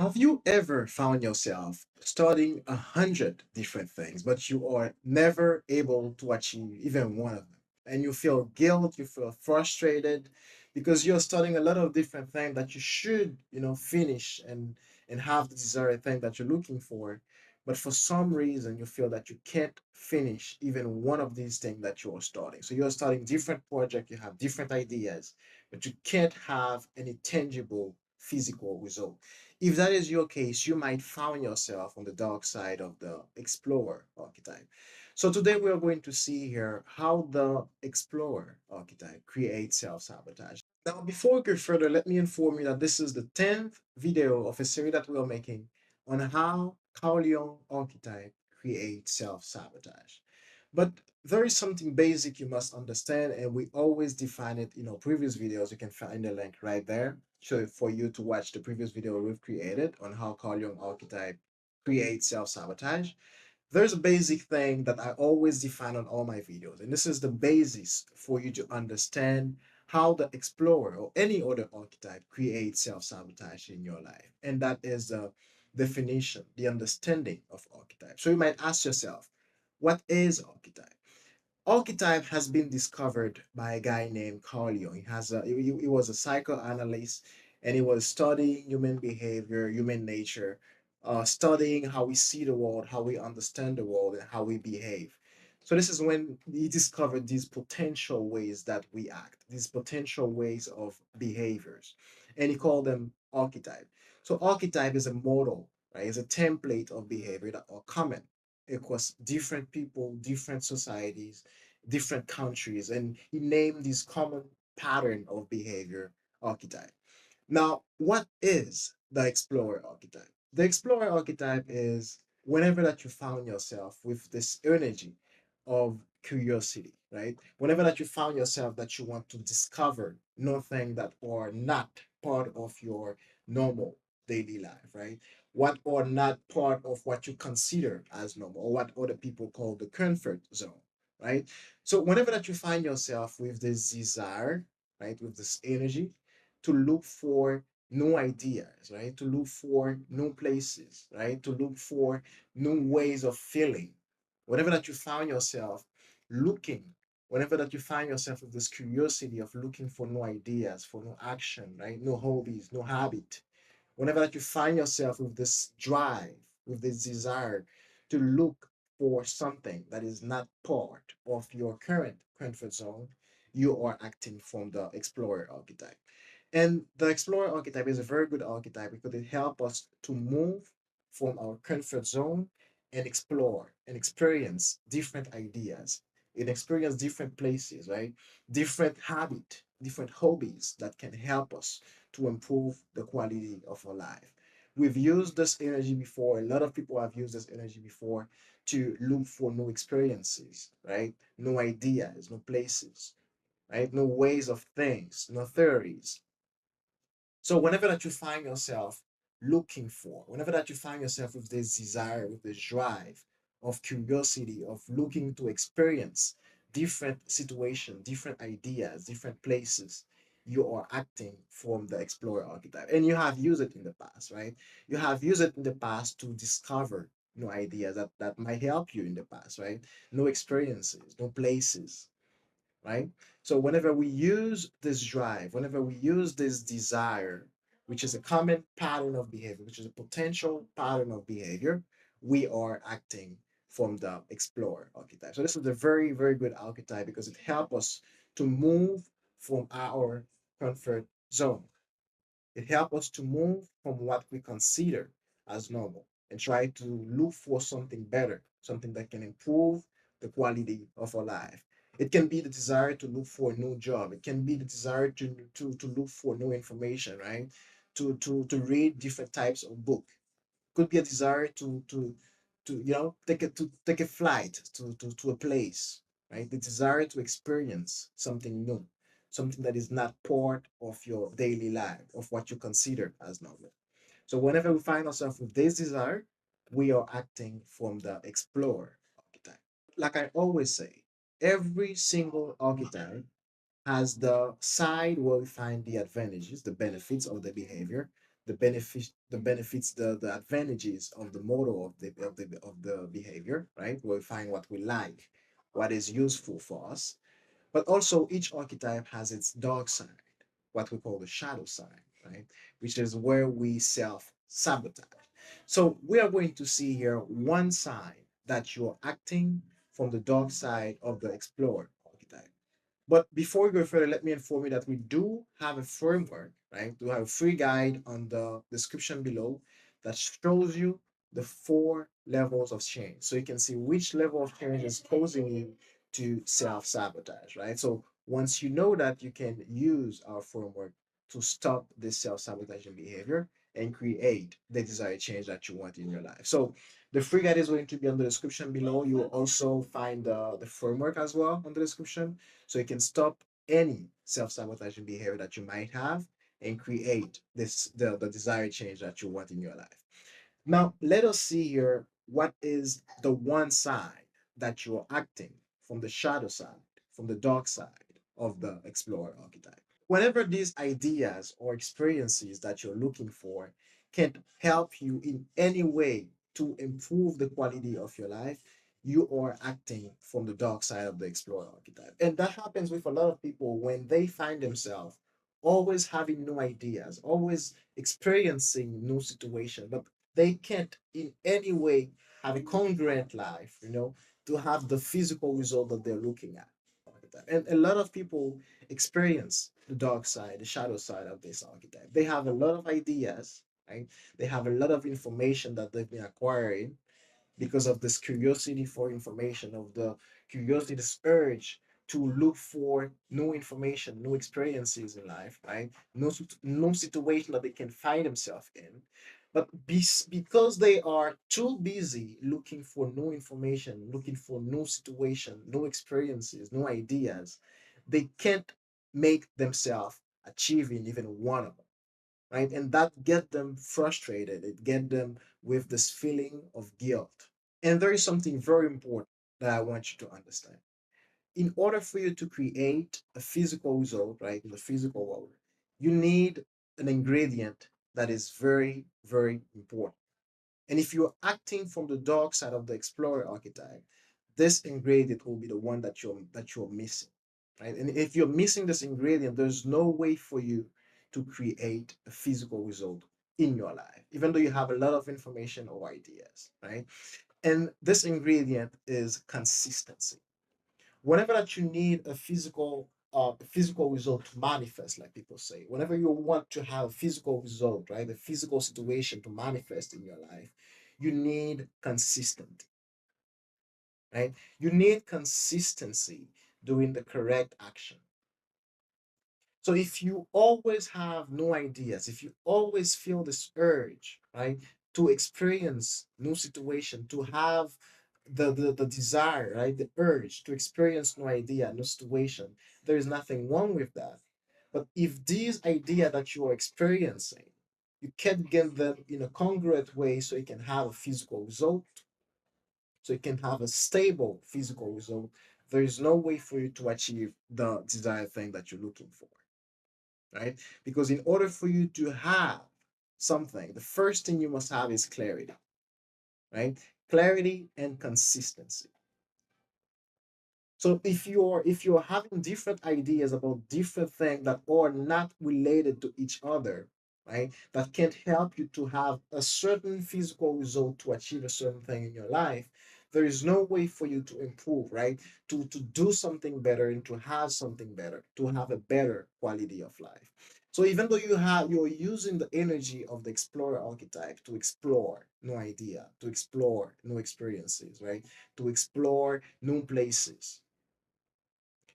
Have you ever found yourself studying 100 different things, but you are never able to achieve even one of them? And you feel guilt, you feel frustrated because you're studying a lot of different things that you should, finish and have the desired thing that you're looking for. But for some reason, you feel that you can't finish even one of these things that you're starting. So you're starting different projects, you have different ideas, but you can't have any tangible physical result. If that is your case, you might find yourself on the dark side of the explorer archetype. So today we are going to see here how the explorer archetype creates self-sabotage. Now, before we go further, let me inform you that this is the 10th video of a series that we are making on how Carl Jung archetype creates self-sabotage. But there is something basic you must understand, and we always define it in our previous videos. You can find the link right there. So for you to watch the previous video we've created on how Carl Jung archetype creates self-sabotage. There's a basic thing that I always define on all my videos, and this is the basis for you to understand how the explorer or any other archetype creates self-sabotage in your life. And that is the definition, the understanding of archetype. So you might ask yourself, what is archetype? Archetype has been discovered by a guy named Carl Jung. He was a psychoanalyst, and he was studying human behavior, human nature, studying how we see the world, how we understand the world, and how we behave. So this is when he discovered these potential ways that we act, these potential ways of behaviors, and he called them archetype. So archetype is a model, right? It's a template of behavior that are common across different people, different societies, different countries, and he named this common pattern of behavior archetype. Now, what is the explorer archetype? The explorer archetype is whenever that you found yourself with this energy of curiosity, right? Whenever that you found yourself that you want to discover nothing that are not part of your normal daily life, right? What are not part of what you consider as normal or what other people call the comfort zone, right? So whenever that you find yourself with this desire, right, with this energy to look for new ideas, right? To look for new places, right? To look for new ways of feeling. Whenever that you find yourself looking, whenever that you find yourself with this curiosity of looking for new ideas, for new action, right? New hobbies, new habit. Whenever that you find yourself with this drive, with this desire to look for something that is not part of your current comfort zone, you are acting from the explorer archetype. And the explorer archetype is a very good archetype because it helps us to move from our comfort zone and explore and experience different ideas and experience different places, right? Different habit, different hobbies that can help us to improve the quality of our life. We've used this energy before. A lot of people have used this energy before to look for new experiences, right? New ideas, new places, right? New ways of things, new theories. So whenever that you find yourself looking for, whenever that you find yourself with this desire, with this drive of curiosity, of looking to experience different situations, different ideas, different places, you are acting from the explorer archetype. And you have used it in the past, right? You have used it in the past to discover new ideas that might help you in the past, right? New experiences, new places, right? So whenever we use this drive, whenever we use this desire, which is a common pattern of behavior, which is a potential pattern of behavior, we are acting from the explorer archetype. So this is a very, very good archetype because it helps us to move from our comfort zone. It helps us to move from what we consider as normal and try to look for something better, something that can improve the quality of our life. It can be the desire to look for a new job. It can be the desire to look for new information, right? To read different types of book. Could be a desire to take a flight to a place, right? The desire to experience something new, something that is not part of your daily life, of what you consider as normal. So whenever we find ourselves with this desire, we are acting from the explorer archetype. Like I always say, every single archetype has the side where we find the advantages, the benefits of the behavior, the advantages of the model of the behavior, right? We'll find what we like, what is useful for us. But also each archetype has its dark side, what we call the shadow side, right? Which is where we self-sabotage. So we are going to see here one side that you're acting from the dark side of the explorer archetype. But before we go further, let me inform you that we do have a framework, right? We have a free guide on the description below that shows you the four levels of change. So you can see which level of change is causing you to self-sabotage, right? So once you know that, you can use our framework to stop this self-sabotaging behavior and create the desired change that you want in your life. So the free guide is going to be on the description below. You will also find the framework as well on the description, so you can stop any self-sabotaging behavior that you might have and create the desired change that you want in your life. Now, let us see here what is the one side that you're acting from the shadow side, from the dark side of the explorer archetype. Whenever these ideas or experiences that you're looking for can help you in any way to improve the quality of your life, you are acting from the dark side of the explorer archetype. And that happens with a lot of people when they find themselves always having new ideas, always experiencing new situations, but they can't in any way have a congruent life, to have the physical result that they're looking at. And a lot of people experience the dark side, the shadow side of this archetype. They have a lot of ideas, right? They have a lot of information that they've been acquiring because of this curiosity for information, of the curiosity, this urge to look for new information, new experiences in life, right? No situation that they can find themselves in. But because they are too busy looking for new information, looking for new situation, new experiences, new ideas, they can't make themselves achieving even one of them, right? And that get them frustrated. It get them with this feeling of guilt. And there is something very important that I want you to understand. In order for you to create a physical result, right, in the physical world, you need an ingredient that is very, very important. And if you're acting from the dark side of the explorer archetype, this ingredient will be the one that you're missing, right? And if you're missing this ingredient, there's no way for you to create a physical result in your life, even though you have a lot of information or ideas, right? And this ingredient is consistency. Whenever that you need a physical result to manifest, like people say, whenever you want to have a physical result, right, a physical situation to manifest in your life, you need consistency, right? You need consistency doing the correct action. So if you always have no ideas, if you always feel this urge, right, to experience new situation, to have the desire, right, the urge to experience new idea, new situation, there is nothing wrong with that. But if these idea that you are experiencing, you can't get them in a congruent way so you can have a physical result, so you can have a stable physical result, there is no way for you to achieve the desired thing that you're looking for, right? Because in order for you to have something, the first thing you must have is clarity, right? Clarity and consistency. So if you're having different ideas about different things that are not related to each other, right? That can't help you to have a certain physical result to achieve a certain thing in your life, there is no way for you to improve, right? To do something better and to have something better, to have a better quality of life. So even though you're using the energy of the explorer archetype to explore new idea, to explore new experiences, right? To explore new places,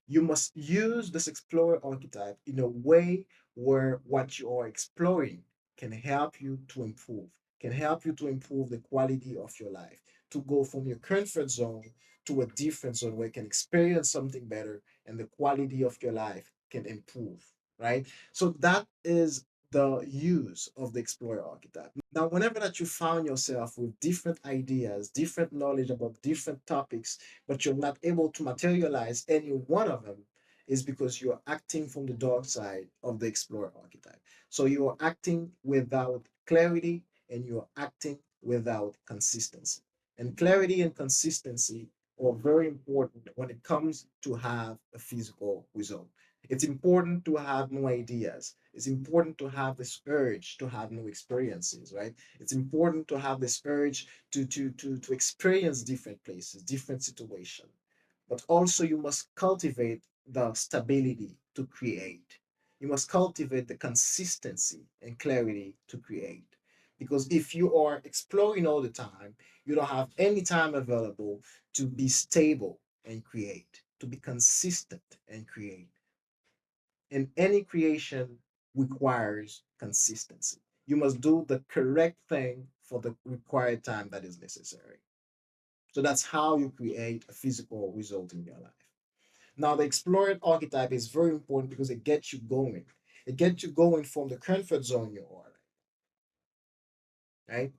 you must use this explorer archetype in a way where what you are exploring can help you to improve, can help you to improve the quality of your life, to go from your comfort zone to a different zone where you can experience something better and the quality of your life can improve, right? So that is the use of the explorer archetype. Now, whenever that you found yourself with different ideas, different knowledge about different topics, but you're not able to materialize any one of them, is because you're acting from the dark side of the explorer archetype. So you are acting without clarity and you are acting without consistency. And clarity and consistency are very important when it comes to have a physical result. It's important to have new ideas. It's important to have this urge to have new experiences, right? It's important to have this urge to experience different places, different situations. But also you must cultivate the stability to create. You must cultivate the consistency and clarity to create. Because if you are exploring all the time, you don't have any time available to be stable and create, to be consistent and create. And any creation requires consistency. You must do the correct thing for the required time that is necessary. So that's how you create a physical result in your life. Now, the explored archetype is very important because it gets you going. It gets you going from the comfort zone you are, right?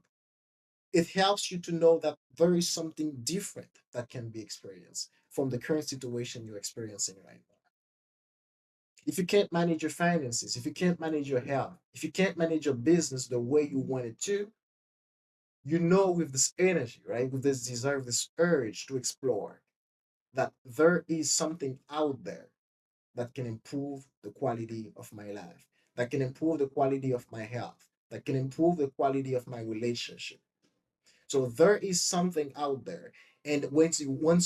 It helps you to know that there is something different that can be experienced from the current situation you're experiencing right now. If you can't manage your finances, if you can't manage your health, if you can't manage your business the way you want it to, you know with this energy, right? With this desire, this urge to explore, that there is something out there that can improve the quality of my life, that can improve the quality of my health, that can improve the quality of my relationship. So there is something out there. And once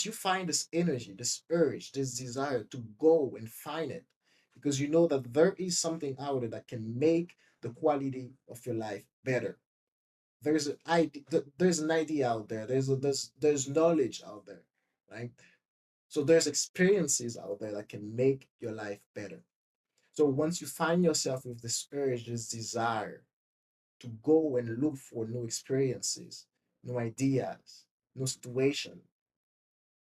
you find this energy, this urge, this desire to go and find it, because you know that there is something out there that can make the quality of your life better. There's an idea out there. There's knowledge out there, right? So there's experiences out there that can make your life better. So once you find yourself with this urge, this desire to go and look for new experiences, new ideas, new situation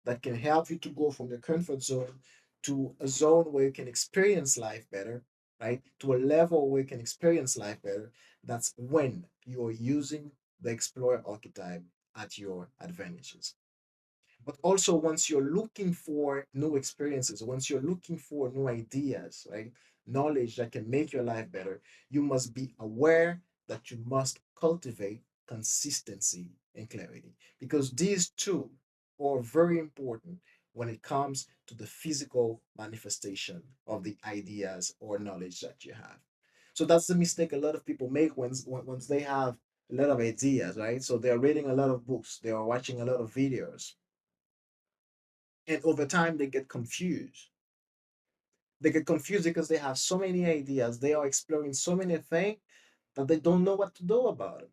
that can help you to go from the comfort zone to a zone where you can experience life better, right? To a level where you can experience life better, that's when you're using the explorer archetype at your advantages. But also, once you're looking for new experiences, once you're looking for new ideas, right, knowledge that can make your life better, you must be aware that you must cultivate consistency and clarity, because these two are very important when it comes to the physical manifestation of the ideas or knowledge that you have. So that's the mistake a lot of people make once they have a lot of ideas, right? So they're reading a lot of books, they are watching a lot of videos, and over time, they get confused. They get confused because they have so many ideas. They are exploring so many things that they don't know what to do about it.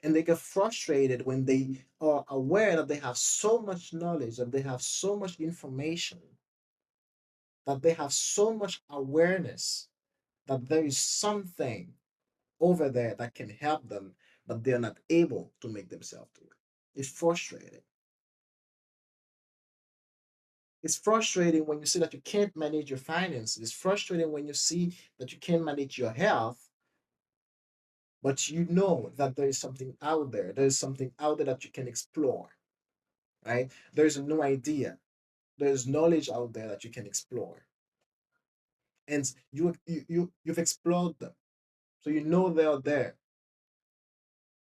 And they get frustrated when they are aware that they have so much knowledge, that they have so much information, that they have so much awareness, that there is something over there that can help them, but they're not able to make themselves do it. It's frustrating. It's frustrating when you see that you can't manage your finances. It's frustrating when you see that you can't manage your health, but you know that there is something out there. There is something out there that you can explore, right? There's a new idea. There's knowledge out there that you can explore. And you've explored them. So you know they are there.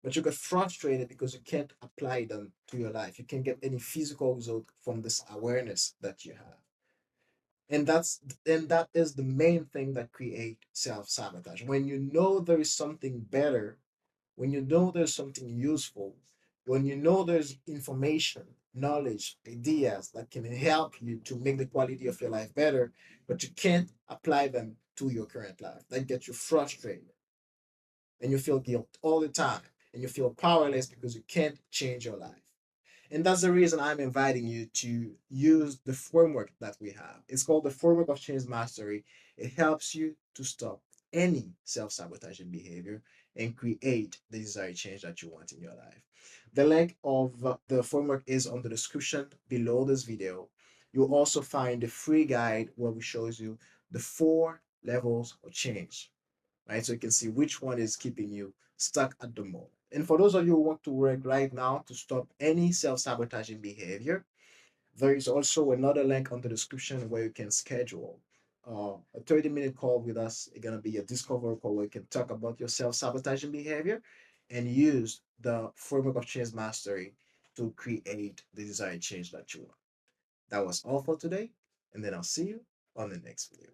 But you get frustrated because you can't apply them to your life. You can't get any physical result from this awareness that you have. And that is the main thing that create self-sabotage. When you know there is something better, when you know there's something useful, when you know there's information, knowledge, ideas that can help you to make the quality of your life better, but you can't apply them to your current life, that gets you frustrated and you feel guilt all the time and you feel powerless because you can't change your life. And that's the reason I'm inviting you to use the framework that we have. It's called the framework of change mastery. It helps you to stop any self-sabotaging behavior and create the desired change that you want in your life. The link of the framework is on the description below this video. You'll also find the free guide where we shows you the 4 levels of change, right? So you can see which one is keeping you stuck at the moment. And for those of you who want to work right now to stop any self-sabotaging behavior, there is also another link on the description where you can schedule a 30-minute call with us. It's gonna be a discovery call where you can talk about your self-sabotaging behavior and use the framework of change mastery to create the desired change that you want. That was all for today, and then I'll see you on the next video.